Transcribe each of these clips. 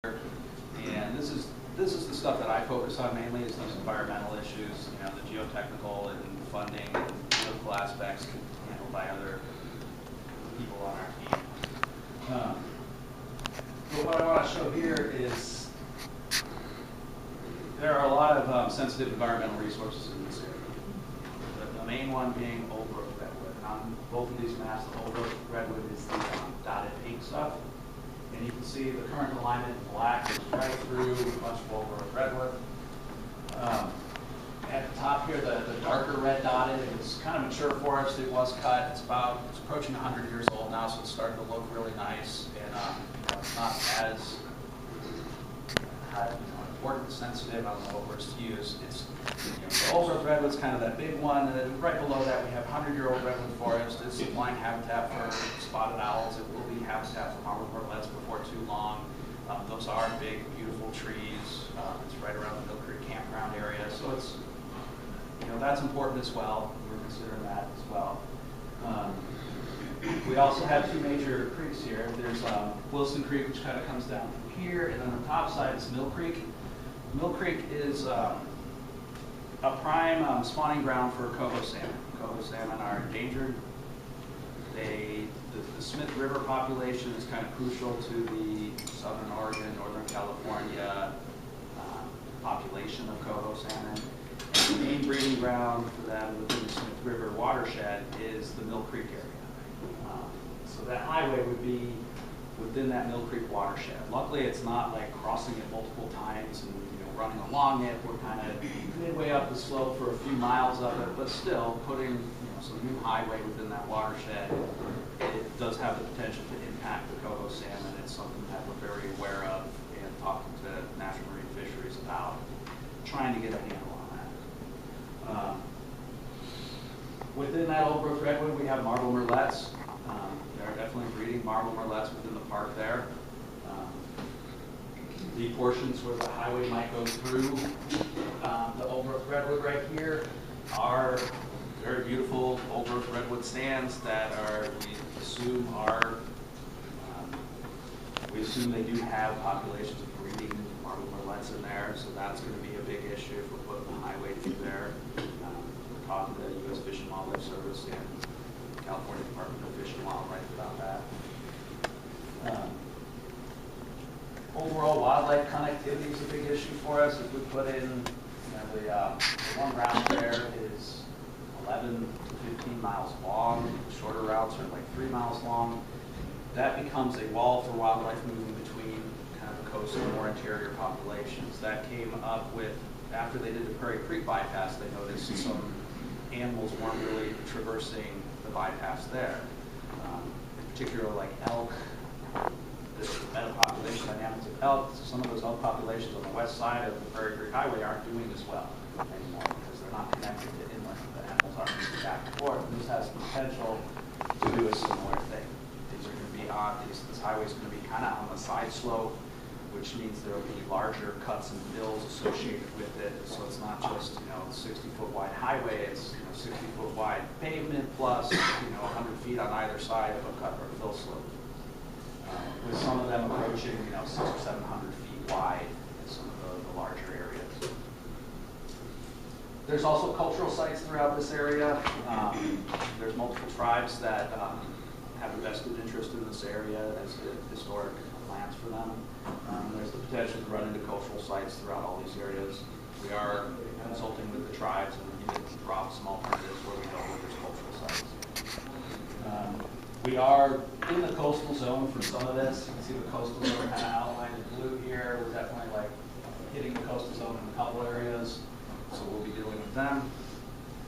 And this is the stuff that I focus on mainly, is these environmental issues, you know, the geotechnical and funding and political aspects handled by other people on our team. But what I want to show here is there are a lot of sensitive environmental resources in this area. The main one being old growth redwood. And on both of these maps, the old growth redwood is the dotted pink stuff. And you can see the current alignment in black is right through a bunch of old growth redwood. At the top here, the darker red dotted is kind of mature forest. It was cut. It's approaching 100 years old now, so it's starting to look really nice. And it's not as important, sensitive. I don't know what words to use. It's the old growth redwood's kind of that big one, and then right below that we have 100-year-old redwood forest. It's supplying habitat for spotted owls. It will be habitat for marbled murrelets before too long. Those are big, beautiful trees. It's right around the Mill Creek campground area, so it's that's important as well. We're considering that as well. We also have two major creeks here. There's Wilson Creek, which kind of comes down from here, and then on the top side is Mill Creek. Mill Creek is a prime spawning ground for coho salmon. Coho salmon are endangered. The Smith River population is kind of crucial to the southern Oregon, northern California population of coho salmon. And the main breeding ground for them within the Smith River watershed is the Mill Creek area. So that highway would be within that Mill Creek watershed. Luckily, it's not like crossing it multiple times and running along it. We're kind of midway up the slope for a few miles of it, but still putting some new highway within that watershed, it does have the potential to impact the coho salmon. It's something that we're very aware of and talking to National Marine Fisheries about, trying to get a handle on that. Within that old growth redwood, we have marbled murrelets. There are definitely breeding marbled murrelets within the park there. The portions where the highway might go through the old growth redwood right here are very beautiful old growth redwood stands that we assume they do have populations of breeding marbled murrelets in there, so that's going to be a big issue if we're putting the highway through there. We're talking to the U.S. Fish and Wildlife Service and California Department of Fish and Wildlife about that. Overall wildlife connectivity is a big issue for us. If we put in, the one route there is 11 to 15 miles long. Shorter routes are like 3 miles long. That becomes a wall for wildlife moving between kind of the coast and more interior populations. That came up with, after they did the Prairie Creek bypass, they noticed some animals weren't really traversing the bypass there. In particular, like elk. The metapopulation dynamics of elk, so some of those elk populations on the west side of the Prairie Creek Highway aren't doing as well anymore because they're not connected to inland. The animals aren't moving back and forth. And this has the potential to do a similar thing. These are going to be this highway is going to be kind of on the side slope, which means there will be larger cuts and fills associated with it. So it's not just 60-foot wide highway. It's 60-foot wide pavement plus 100 feet on either side of a cut or fill slope. With some of them approaching 600 or 700 feet wide in some of the larger areas. There's also cultural sites throughout this area. There's multiple tribes that have a vested interest in this area as historic lands for them. There's the potential to run into cultural sites throughout all these areas. We are consulting with the tribes and even drop some alternatives where we know where there's cultural sites. We are in the coastal zone for some of this. You can see the coastal zone kind of outlined in blue here. We're definitely hitting the coastal zone in a couple areas, so we'll be dealing with them.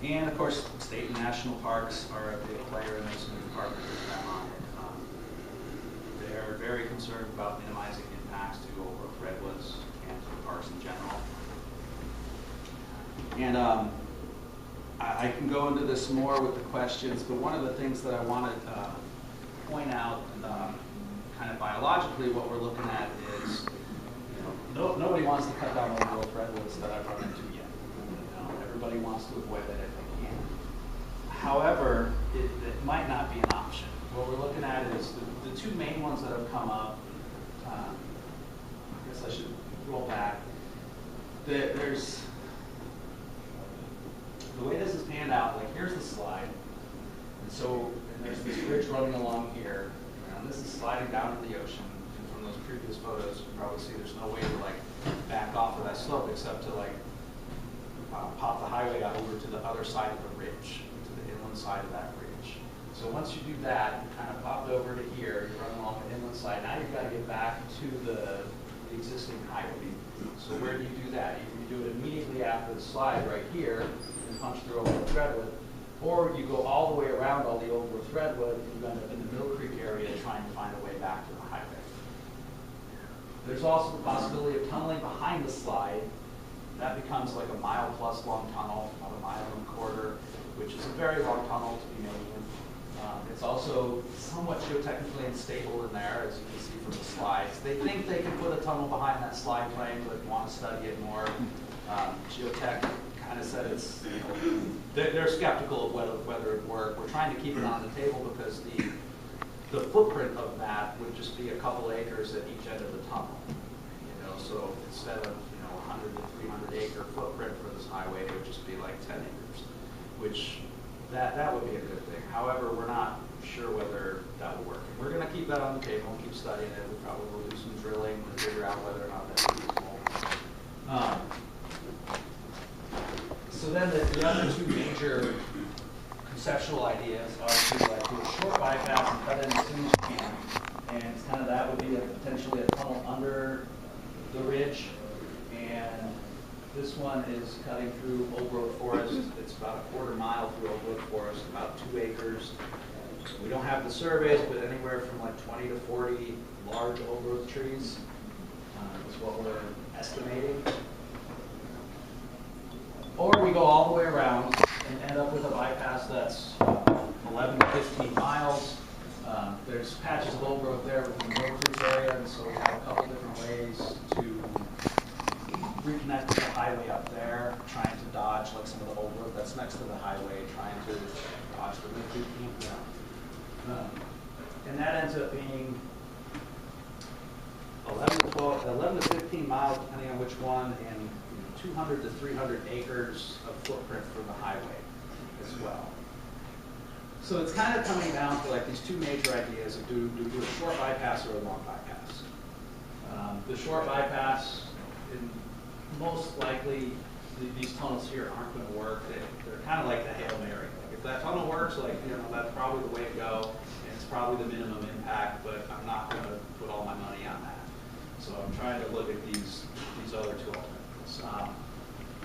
And of course, state and national parks are a big player in this, and we partner with them on it. They're very concerned about minimizing impacts to old growth redwoods and to the parks in general. And I can go into this more with the questions, but one of the things that I want to point out, kind of biologically, what we're looking at is, nobody wants to cut down old growth redwoods that I've run into yet. Everybody wants to avoid that if they can. However, it might not be an option. What we're looking at is the two main ones that have come up. there's, the way this is panned out, like here's the slide, and so and there's this ridge running along here, and this is sliding down to the ocean. And from those previous photos, you can probably see there's no way to like back off of that slope except to like pop the highway out over to the other side of the ridge, to the inland side of that ridge. So once you do that, you kind of popped over to here, you run along the inland side. Now you've got to get back to the existing highway. So where do you do that? Either you do it immediately after the slide right here and punch through Old Growth Redwood, or you go all the way around all the Old Growth Redwood and you end up in the Mill Creek area trying to find a way back to the highway. There's also the possibility of tunneling behind the slide. That becomes like a mile-plus long tunnel, about a mile and a quarter, which is a very long tunnel to be made. It's also somewhat geotechnically unstable in there, as you can see from the slides. They think they can put a tunnel behind that slide plane, but want to study it more. Geotech kind of said it's, they're skeptical of whether it would work. We're trying to keep it on the table because the footprint of that would just be a couple acres at each end of the tunnel. So instead of 100 to 300 acre footprint for this highway, it would just be like 10 acres, which that would be a good thing. However, we're not sure whether that will work. And we're going to keep that on the table and keep studying it. We probably will do some drilling to figure out whether or not that's feasible. So then the other two major conceptual ideas are to like do a short bypass and cut in as soon as you can. And it's kind of that would be potentially a tunnel under the ridge. And this one is cutting through old growth forest. It's about a quarter mile through old growth forest, about 2 acres. We don't have the surveys, but anywhere from like 20 to 40 large old growth trees is what we're estimating. Or we go all the way around and end up with a bypass that's 11 to 15 miles. There's patches of old growth there within the Mill Creek area, and so we have a couple different ways to reconnect to the highway up there, trying to dodge like some of the old road that's next to the highway, trying to dodge the Mill Creek campground. And that ends up being 11 to 15 miles, depending on which one, and 200 to 300 acres of footprint for the highway as well. So it's kind of coming down to like these two major ideas of do a short bypass or a long bypass. The short bypass, most likely these tunnels here aren't going to work. They're kind of like the Hail Mary. Like if that tunnel works, that's probably the way to go, and it's probably the minimum impact, but I'm not going to put all my money on that. So I'm trying to look at these other two alternatives.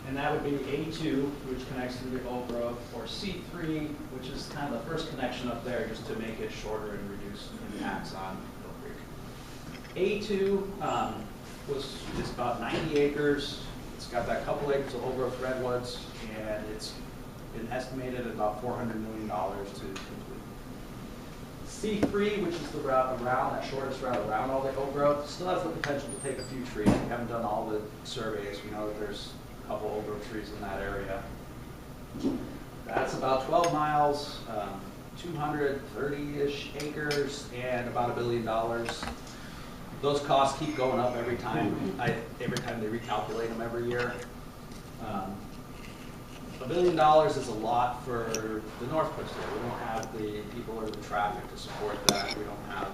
And that would be A2, which connects through the old growth, or C3, which is kind of the first connection up there just to make it shorter and reduce impacts on Mill Creek. A2 is about 90 acres. It's got that couple acres of old growth redwoods, and it's been estimated at about $400 million to complete. C3, which is the route around, that shortest route around all the old growth, still has the potential to take a few trees. We haven't done all the surveys. We know that there's a couple old growth trees in that area. That's about 12 miles, 230-ish acres, and about $1 billion. Those costs keep going up every time they recalculate them every year. $1 billion is a lot for the North Coast area. We don't have the people or the traffic to support that. We don't have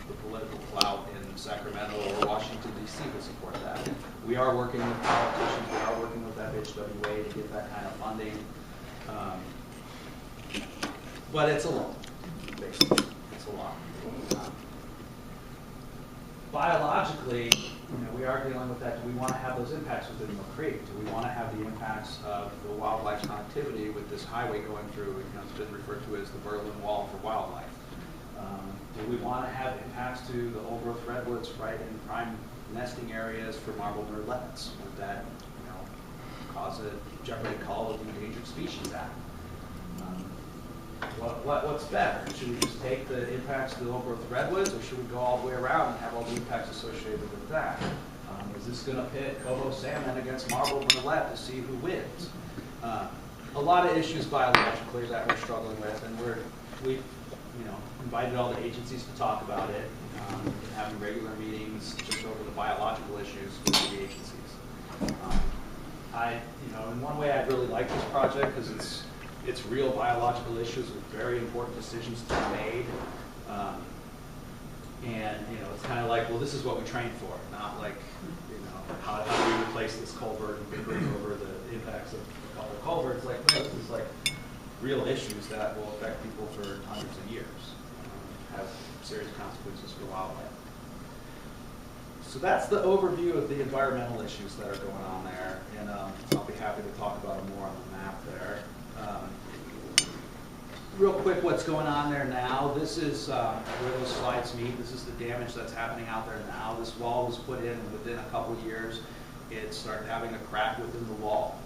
the political clout in Sacramento or Washington, D.C. to support that. We are working with politicians. We are working with FHWA to get that kind of funding. But it's a lot, basically. It's a lot. Biologically, we are dealing with that. Do we want to have those impacts within Mill Creek? Do we want to have the impacts of the wildlife connectivity with this highway going through? It's been referred to as the Berlin Wall for wildlife. Do we want to have impacts to the old growth redwoods right in prime nesting areas for marbled murrelets? Would that, cause a jeopardy call of the Endangered Species Act? What's better? Should we just take the impacts to the old growth redwoods, or should we go all the way around and have all the impacts associated with that? Is this going to pit coho salmon against marbled murrelet to see who wins? A lot of issues biologically that we're struggling with, and we've invited all the agencies to talk about it, having regular meetings just over the biological issues with the agencies. in one way I really like this project because it's real biological issues with very important decisions to be made. And it's kind of like, well, this is what we trained for, not like, how do we replace this culvert and bring over the impacts of a couple of culverts. Like, no, this is like real issues that will affect people for hundreds of years, have serious consequences for wildlife. So that's the overview of the environmental issues that are going on there, and I'll be happy to talk about them more on the map there. Real quick, what's going on there now? This is where those slides meet. This is the damage that's happening out there now. This wall was put in within a couple of years. It started having a crack within the wall.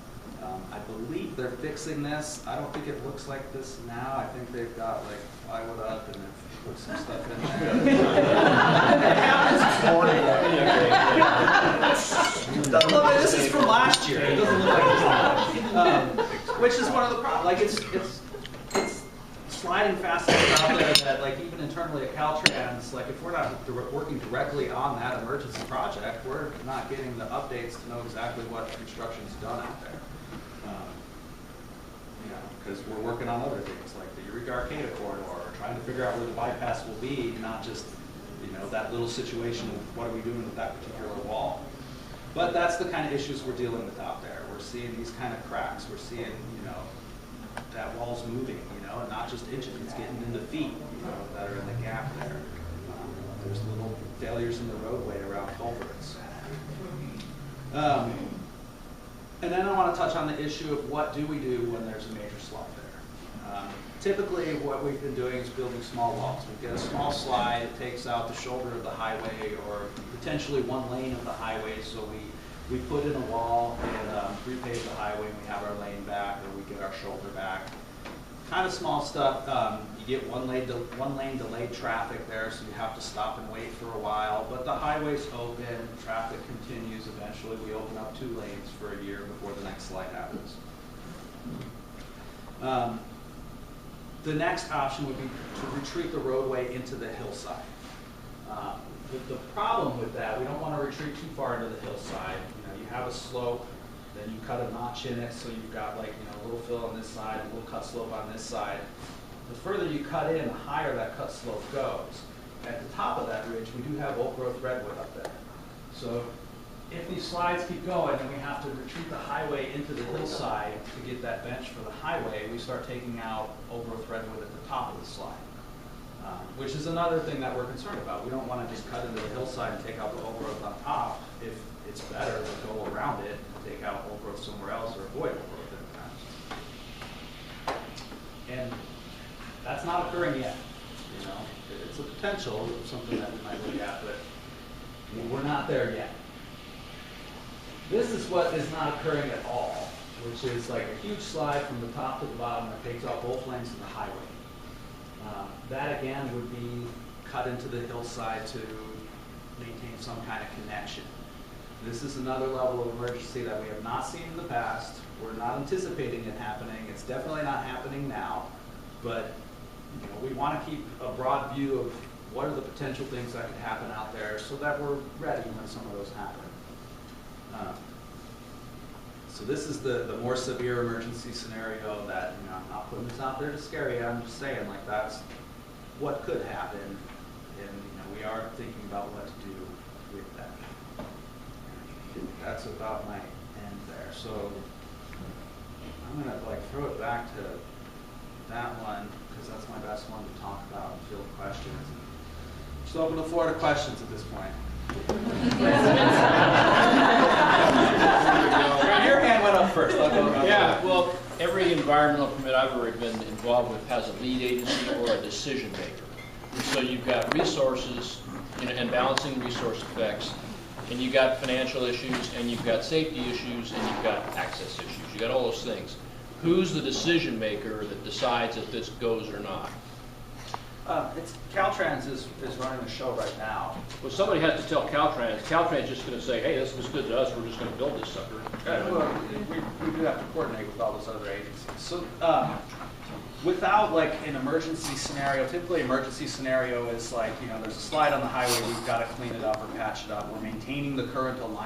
I believe they're fixing this. I don't think it looks like this now. I think they've got like plywood up and they've put some stuff in there. This is from last year. It doesn't look like this now. Which is one of the problems. Like it's sliding fast enough out there that, like, even internally at Caltrans, like, if we're not working directly on that emergency project, we're not getting the updates to know exactly what construction's done out there. Because we're working on other things like the Eureka Arcata corridor, or trying to figure out where the bypass will be, not just, that little situation of what are we doing with that particular wall. But that's the kind of issues we're dealing with out there. We're seeing these kind of cracks. We're seeing, that wall's moving, and not just inches, it's getting into feet, that are in the gap there. There's little failures in the roadway around culverts. And then I want to touch on the issue of what do we do when there's a major slide there. Typically, what we've been doing is building small walls. We get a small slide, it takes out the shoulder of the highway, or potentially one lane of the highway, so we put in a wall and repave the highway, and we have our lane back, or we get our shoulder back. Kind of small stuff. You get one lane delayed traffic there, so you have to stop and wait for a while. But the highway's open, traffic continues. Eventually, we open up 2 lanes for a year before the next slide happens. The next option would be to retreat the roadway into the hillside. The problem with that, we don't want to retreat too far into the hillside. You have a slope, then you cut a notch in it, so you've got like a little fill on this side, a little cut slope on this side. The further you cut in, the higher that cut slope goes. At the top of that ridge, we do have old growth redwood up there. So if these slides keep going and we have to retreat the highway into the hillside to get that bench for the highway, we start taking out old growth redwood at the top of the slide. Which is another thing that we're concerned about. We don't want to just cut into the hillside and take out the old growth on top. If it's better to go around it and take out old growth somewhere else or avoid old growth in the And that's not occurring yet. It's a potential, something that we might look at, but we're not there yet. This is what is not occurring at all, which is like a huge slide from the top to the bottom that takes out both lanes of the highway. That again would be cut into the hillside to maintain some kind of connection. This is another level of emergency that we have not seen in the past. We're not anticipating it happening. It's definitely not happening now, but we want to keep a broad view of what are the potential things that could happen out there so that we're ready when some of those happen. So this is the more severe emergency scenario that, I'm not putting this out there to scare you. I'm just saying, like, that's what could happen, and we are thinking about what to do with that. That's about my end there. So I'm gonna throw it back to that one because that's my best one to talk about and field questions. Just open the floor to questions at this point. Your hand went up first. Yeah, well, every environmental permit I've ever been involved with has a lead agency or a decision maker. And so you've got resources and balancing resource effects, and you've got financial issues, and you've got safety issues, and you've got access issues. You've got all those things. Who's the decision maker that decides if this goes or not? It's Caltrans is running the show right now. Well, somebody has to tell Caltrans. Caltrans just going to say, hey, this was good to us, we're just going to build this sucker. Well, we do have to coordinate with all those other agencies. So without an emergency scenario, typically emergency scenario is there's a slide on the highway, we've got to clean it up or patch it up. We're maintaining the current alignment